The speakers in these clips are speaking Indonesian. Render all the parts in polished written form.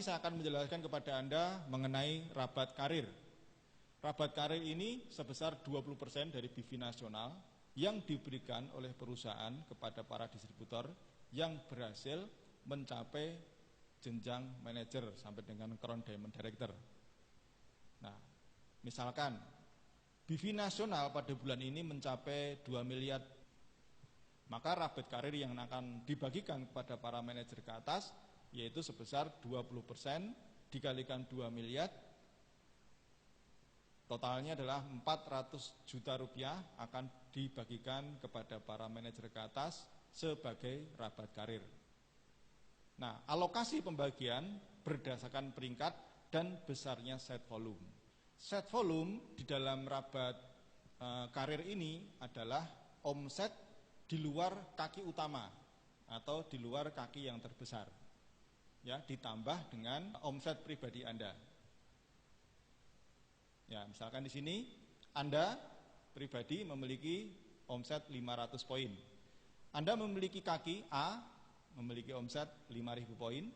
saya akan menjelaskan kepada Anda mengenai rabat karir. Rabat karir ini sebesar 20% dari BIFI nasional yang diberikan oleh perusahaan kepada para distributor yang berhasil mencapai jenjang manajer sampai dengan Crown Diamond Director. Nah, misalkan BIFI nasional pada bulan ini mencapai 2 miliar, maka rabat karir yang akan dibagikan kepada para manajer ke atas yaitu sebesar 20% dikalikan 2 miliar, totalnya adalah 400 juta rupiah akan dibagikan kepada para manajer ke atas sebagai rabat karir. Nah, alokasi pembagian berdasarkan peringkat dan besarnya set volume. Set volume di dalam rabat karir ini adalah omset di luar kaki utama atau di luar kaki yang terbesar, ya, ditambah dengan omset pribadi Anda. Ya, misalkan di sini Anda pribadi memiliki omset 500 poin. Anda memiliki kaki A memiliki omset 5.000 poin,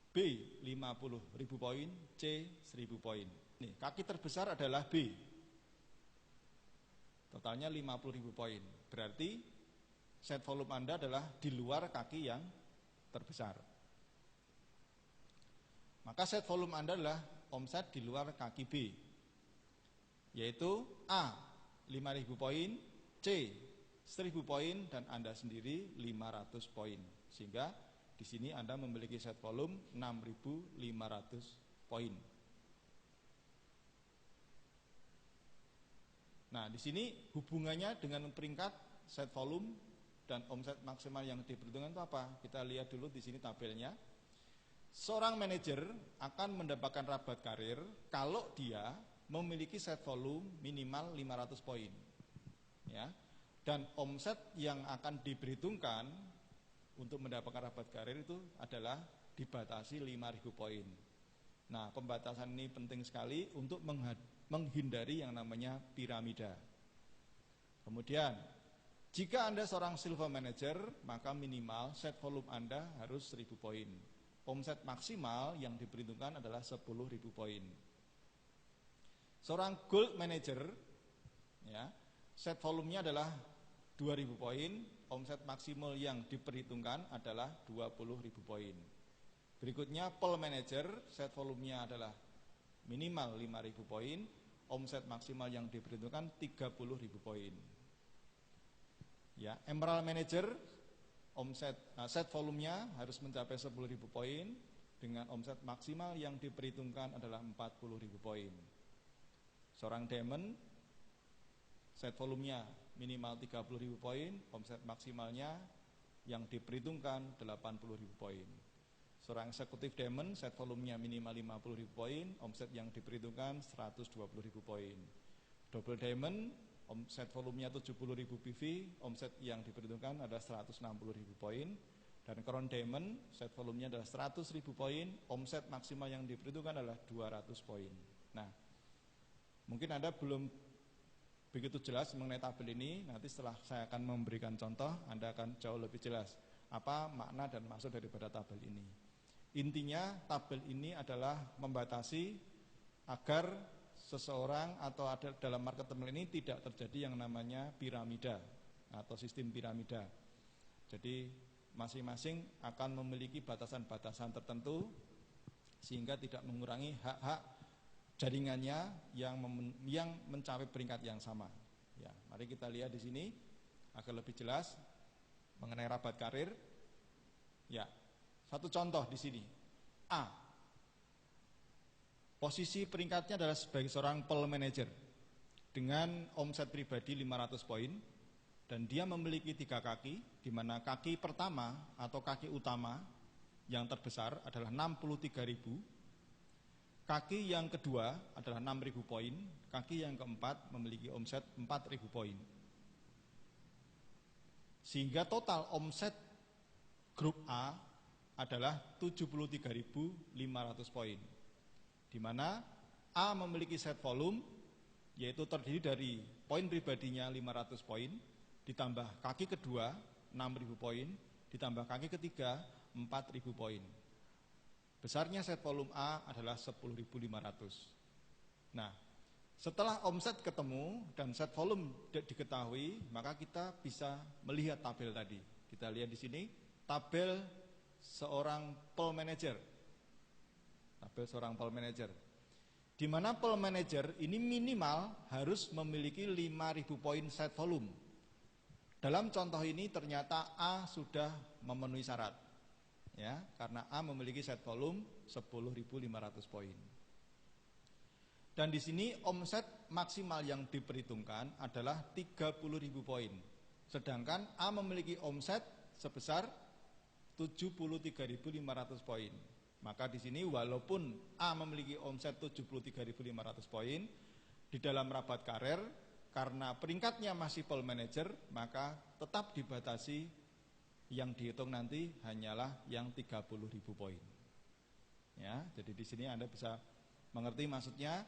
B 50.000 poin, C 1.000 poin. Nih, kaki terbesar adalah B. Totalnya 50.000 poin. Berarti set volume Anda adalah di luar kaki yang terbesar. Maka set volume Anda adalah omset di luar kaki B, yaitu A 5.000 poin, C 1.000 poin, dan Anda sendiri 500 poin. Sehingga di sini Anda memiliki set volume 6.500 poin. Nah, di sini hubungannya dengan peringkat, set volume, dan omset maksimal yang diperhitungkan itu apa? Kita lihat dulu di sini tabelnya. Seorang manajer akan mendapatkan rabat karir kalau dia memiliki set volume minimal 500 poin, ya. Dan omset yang akan diperhitungkan untuk mendapatkan rabat karir itu adalah dibatasi 5.000 poin. Nah, pembatasan ini penting sekali untuk menghindari yang namanya piramida. Kemudian, jika Anda seorang silver manager, maka minimal set volume Anda harus 1.000 poin. Omset maksimal yang diperhitungkan adalah 10.000 poin. Seorang gold manager, ya, set volumenya adalah 2.000 poin, omset maksimal yang diperhitungkan adalah 20.000 poin. Berikutnya pearl manager, set volumenya adalah minimal 5.000 poin, omset maksimal yang diperhitungkan 30.000 poin. Ya, emerald manager, set volumenya harus mencapai 10.000 poin dengan omset maksimal yang diperhitungkan adalah 40.000 poin. Seorang diamond, set volumenya minimal 30.000 poin, omset maksimalnya yang diperhitungkan 80.000 poin. Seorang eksekutif diamond, set volumenya minimal 50.000 poin, omset yang diperhitungkan 120.000 poin. Double diamond, set volumenya 70.000 PV, omset yang diperhitungkan adalah 160.000 poin. Dan crown diamond, set volumenya adalah 100.000 poin, omset maksimal yang diperhitungkan adalah 200 poin. Nah, mungkin Anda belum begitu jelas mengenai tabel ini. Nanti setelah saya akan memberikan contoh, Anda akan jauh lebih jelas apa makna dan maksud daripada tabel ini. Intinya tabel ini adalah membatasi agar seseorang atau ada dalam market ini tidak terjadi yang namanya piramida atau sistem piramida. Jadi masing-masing akan memiliki batasan-batasan tertentu sehingga tidak mengurangi hak-hak jaringannya yang mencapai peringkat yang sama. Ya, mari kita lihat di sini agar lebih jelas mengenai rabat karir. Ya, satu contoh di sini. A. Posisi peringkatnya adalah sebagai seorang pearl manager dengan omset pribadi 500 poin dan dia memiliki 3 kaki, di mana kaki pertama atau kaki utama yang terbesar adalah 63.000. Kaki yang kedua adalah 6.000 poin, kaki yang keempat memiliki omset 4.000 poin. Sehingga total omset grup A adalah 73.500 poin. Di mana A memiliki set volume yaitu terdiri dari poin pribadinya 500 poin, ditambah kaki kedua 6.000 poin, ditambah kaki ketiga 4.000 poin. Besarnya set volume A adalah 10.500. Nah, setelah omset ketemu dan set volume diketahui, maka kita bisa melihat tabel tadi. Kita lihat di sini tabel seorang pool manager. Tabel seorang pool manager. Di mana pool manager ini minimal harus memiliki 5.000 poin set volume. Dalam contoh ini ternyata A sudah memenuhi syarat. Ya, karena A memiliki set volume 10.500 poin. Dan di sini omset maksimal yang diperhitungkan adalah 30.000 poin. Sedangkan A memiliki omset sebesar 73.500 poin. Maka di sini walaupun A memiliki omset 73.500 poin, di dalam rapat karir karena peringkatnya masih pool manager, maka tetap dibatasi yang dihitung nanti hanyalah yang 30.000 poin. Ya, jadi di sini Anda bisa mengerti maksudnya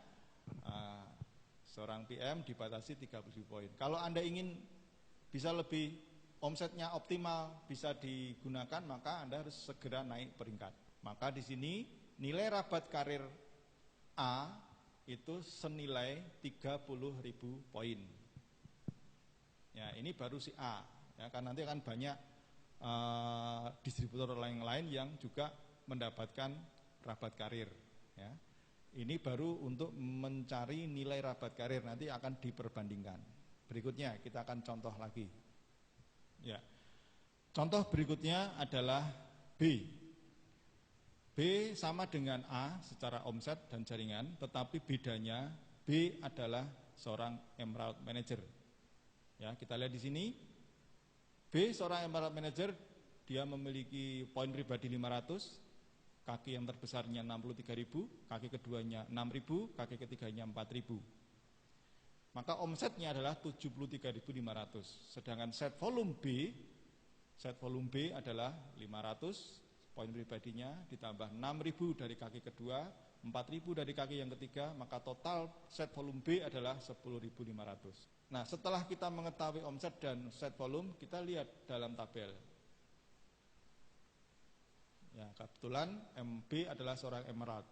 seorang PM dibatasi 30.000 poin. Kalau Anda ingin bisa lebih omsetnya optimal bisa digunakan, maka Anda harus segera naik peringkat. Maka di sini nilai rabat karir A itu senilai 30.000 poin. Ya, ini baru si A. Ya, kan nanti akan banyak distributor lain-lain yang juga mendapatkan rabat karir. Ya. Ini baru untuk mencari nilai rabat karir, nanti akan diperbandingkan. Berikutnya kita akan contoh lagi. Ya. Contoh berikutnya adalah B. B sama dengan A secara omset dan jaringan, tetapi bedanya B adalah seorang Emerald Manager. Ya, kita lihat di sini. B seorang Emerald Manager, dia memiliki poin pribadi 500, kaki yang terbesarnya 63.000, kaki keduanya 6.000, kaki ketiganya 4.000. Maka omsetnya adalah 73.500. Sedangkan set volume B adalah 500, poin pribadinya ditambah 6.000 dari kaki kedua, 4.000 dari kaki yang ketiga, maka total set volume B adalah 10.500. Nah, setelah kita mengetahui omset dan set volume, kita lihat dalam tabel. Ya, kebetulan MB adalah seorang Emerald.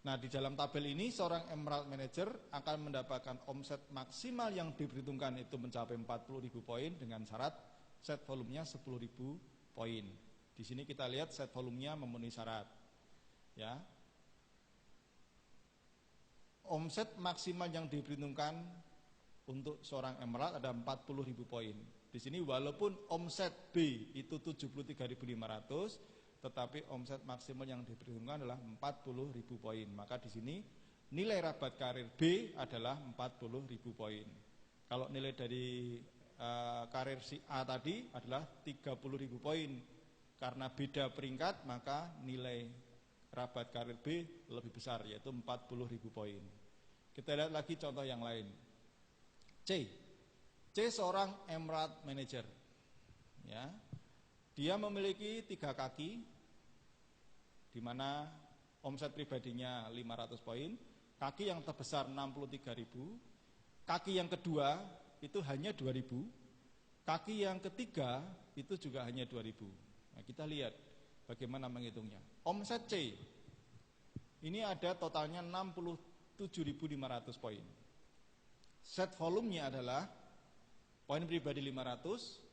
Nah, di dalam tabel ini seorang Emerald Manager akan mendapatkan omset maksimal yang diperhitungkan itu mencapai 40.000 poin dengan syarat set volumenya 10.000 poin. Di sini kita lihat set volumenya memenuhi syarat. Ya. Omset maksimal yang diperhitungkan untuk seorang Emerald ada 40.000 poin. Di sini walaupun omset B itu 73.500, tetapi omset maksimal yang diperhitungkan adalah 40.000 poin. Maka di sini nilai rabat karir B adalah 40.000 poin. Kalau nilai dari karir si A tadi adalah 30.000 poin. Karena beda peringkat, maka nilai rabat karir B lebih besar, yaitu 40.000 poin. Kita lihat lagi contoh yang lain. C seorang Emerald Manager. Ya. Dia memiliki 3 kaki, di mana omset pribadinya 500 poin, kaki yang terbesar 63.000, kaki yang kedua itu hanya 2.000, kaki yang ketiga itu juga hanya 2.000. Nah, kita lihat bagaimana menghitungnya. Omset C ini ada totalnya 67.500 poin. Set volumenya adalah poin pribadi 500,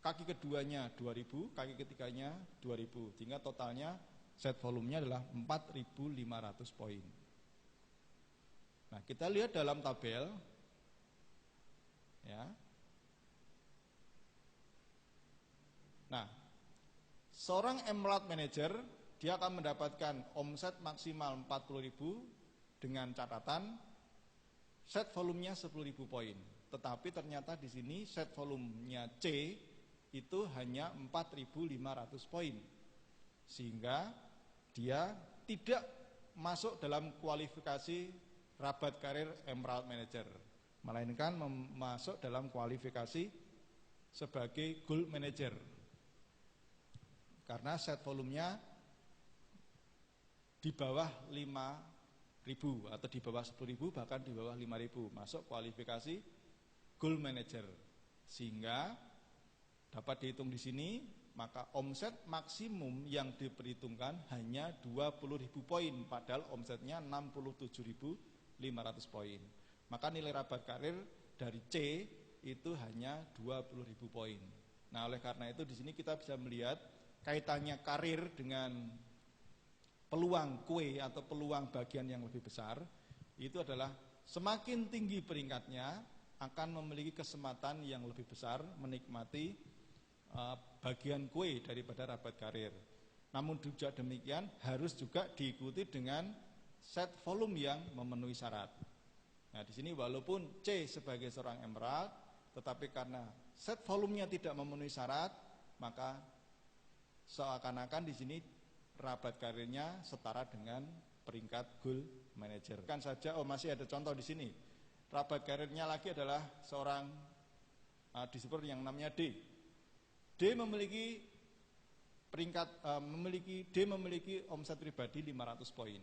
kaki keduanya 2000, kaki ketiganya 2000, sehingga totalnya set volumenya adalah 4500 poin. Nah, kita lihat dalam tabel, ya. Nah, seorang Emerald Manager dia akan mendapatkan omset maksimal 40.000 dengan catatan set volumenya 10.000 poin. Tetapi ternyata di sini set volumenya C itu hanya 4.500 poin. Sehingga dia tidak masuk dalam kualifikasi rabat karir Emerald Manager, melainkan masuk dalam kualifikasi sebagai Gold Manager. Karena set volumenya di bawah 5.000 atau di bawah 10.000, bahkan di bawah 5.000, masuk kualifikasi Gold Manager. Sehingga dapat dihitung di sini maka omset maksimum yang diperhitungkan hanya 20.000 poin, padahal omsetnya 67.500 poin. Maka nilai rabat karir dari C itu hanya 20.000 poin. Nah, oleh karena itu di sini kita bisa melihat kaitannya karir dengan peluang kue atau peluang bagian yang lebih besar. Itu adalah semakin tinggi peringkatnya akan memiliki kesempatan yang lebih besar menikmati bagian kue daripada rabat karir. Namun juga demikian harus juga diikuti dengan set volume yang memenuhi syarat. Nah, di sini walaupun C sebagai seorang emerald, tetapi karena set volumenya tidak memenuhi syarat, maka seakan-akan di sini rabat karirnya setara dengan peringkat gold manager. Kan saja, masih ada contoh di sini. Rabat karirnya lagi adalah seorang disebut yang namanya D. D memiliki omset pribadi 500 poin.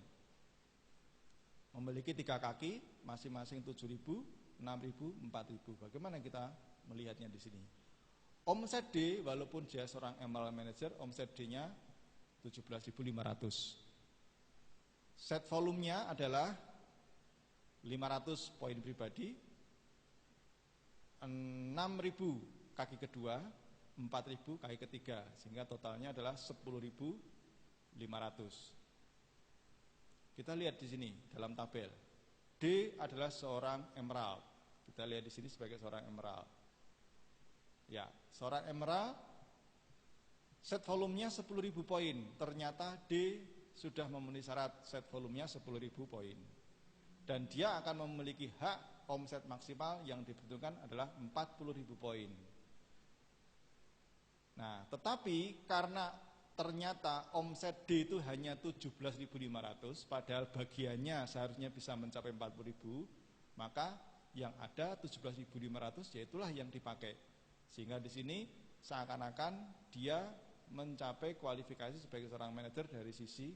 Memiliki 3 kaki, masing-masing 7.000, 6.000, 4.000. Bagaimana kita melihatnya di sini? Omset D, walaupun dia seorang emerald manager, omset D-nya 17.500. Set volumenya adalah 500 poin pribadi, 6.000 kaki kedua, 4.000 kaki ketiga, sehingga totalnya adalah 10.500. Kita lihat di sini dalam tabel. D adalah seorang emerald. Kita lihat di sini sebagai seorang emerald. Ya, seorang emerald set volumenya 10.000 poin. Ternyata D sudah memenuhi syarat set volumenya 10.000 poin. Dan dia akan memiliki hak omset maksimal yang dibutuhkan adalah 40.000 poin. Nah, tetapi karena ternyata omset D itu hanya 17.500, padahal bagiannya seharusnya bisa mencapai 40.000, maka yang ada 17.500 yaitulah yang dipakai. Sehingga di sini seakan-akan dia mencapai kualifikasi sebagai seorang manajer dari sisi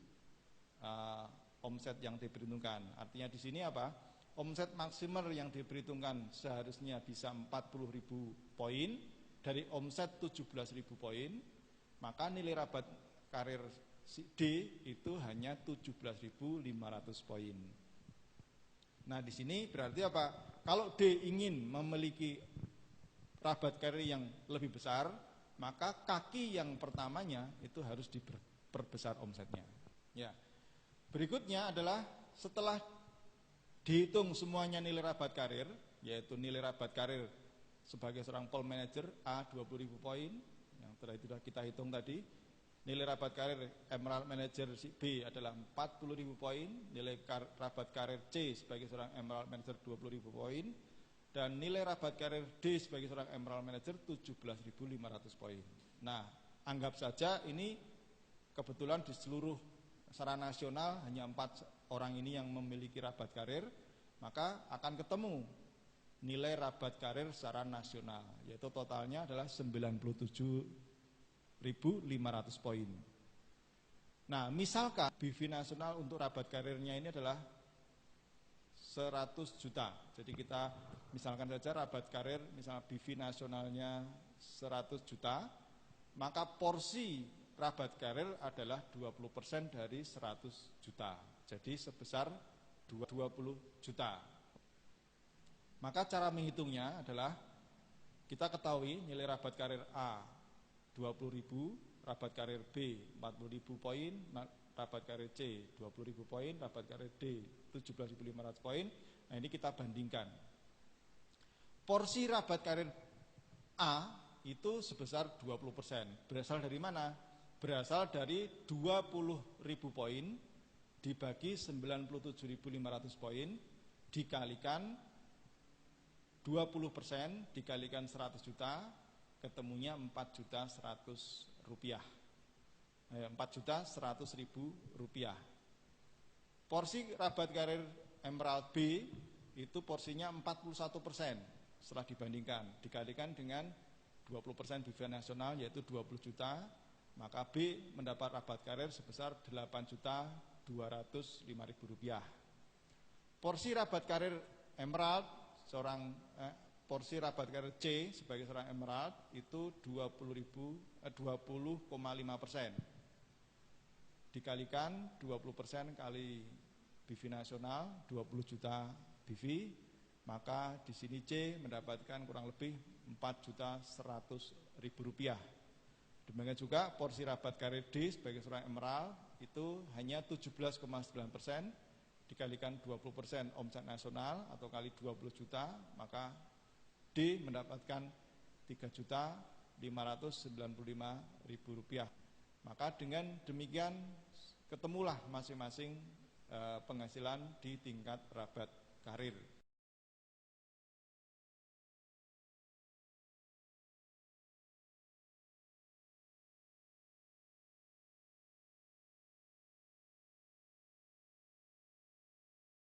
omset yang diperhitungkan. Artinya di sini apa? Omset maksimal yang diperhitungkan seharusnya bisa 40.000 poin. Dari omset 17.000 poin, maka nilai rabat karir D itu hanya 17.500 poin. Nah, di sini berarti apa? Kalau D ingin memiliki rabat karir yang lebih besar, maka kaki yang pertamanya itu harus diperbesar omsetnya. Ya. Berikutnya adalah setelah dihitung semuanya nilai rabat karir, yaitu nilai rabat karir sebagai seorang pool manager A 20.000 poin, yang terakhir sudah kita hitung tadi. Nilai rabat karir emerald manager B adalah 40.000 poin, nilai rabat karir C sebagai seorang emerald manager 20.000 poin, dan nilai rabat karir D sebagai seorang emerald manager 17.500 poin. Nah, anggap saja ini kebetulan di seluruh secara nasional hanya 4 orang ini yang memiliki rabat karir, maka akan ketemu nilai rabat karir secara nasional, yaitu totalnya adalah 97.500 poin. Nah, misalkan BV nasional untuk rabat karirnya ini adalah 100 juta. Jadi kita misalkan saja rabat karir, misalnya BV nasionalnya 100 juta, maka porsi rabat karir adalah 20% dari 100 juta. Jadi sebesar 20 juta. Maka cara menghitungnya adalah kita ketahui nilai rabat karir A 20.000, rabat karir B 40.000 poin, rabat karir C 20.000 poin, rabat karir D 17.500 poin. Nah, ini kita bandingkan. Porsi rabat karir A itu sebesar 20%. Berasal dari mana? Berasal dari 20.000 poin dibagi 97.500 poin dikalikan 20% dikalikan 100 juta, ketemunya 4.100.000 rupiah. 4.100.000 rupiah. Porsi rabat karir emerald B itu porsinya 41%. Setelah dibandingkan, dikalikan dengan 20% BV nasional yaitu 20 juta, maka B mendapat rabat karir sebesar 8.205.000 rupiah. Porsi rabat karir emerald seorang porsi rabat karir C sebagai seorang emerald itu 20,5%. Dikalikan 20% kali BV nasional 20 juta BV, maka di sini C mendapatkan kurang lebih 4.100.000 rupiah. Demikian juga porsi rabat karir D sebagai seorang emerald itu hanya 17,9%, dikalikan 20% omset nasional atau kali 20 juta, maka D mendapatkan 3.595.000 rupiah. Maka dengan demikian ketemulah masing-masing penghasilan di tingkat rabat karir.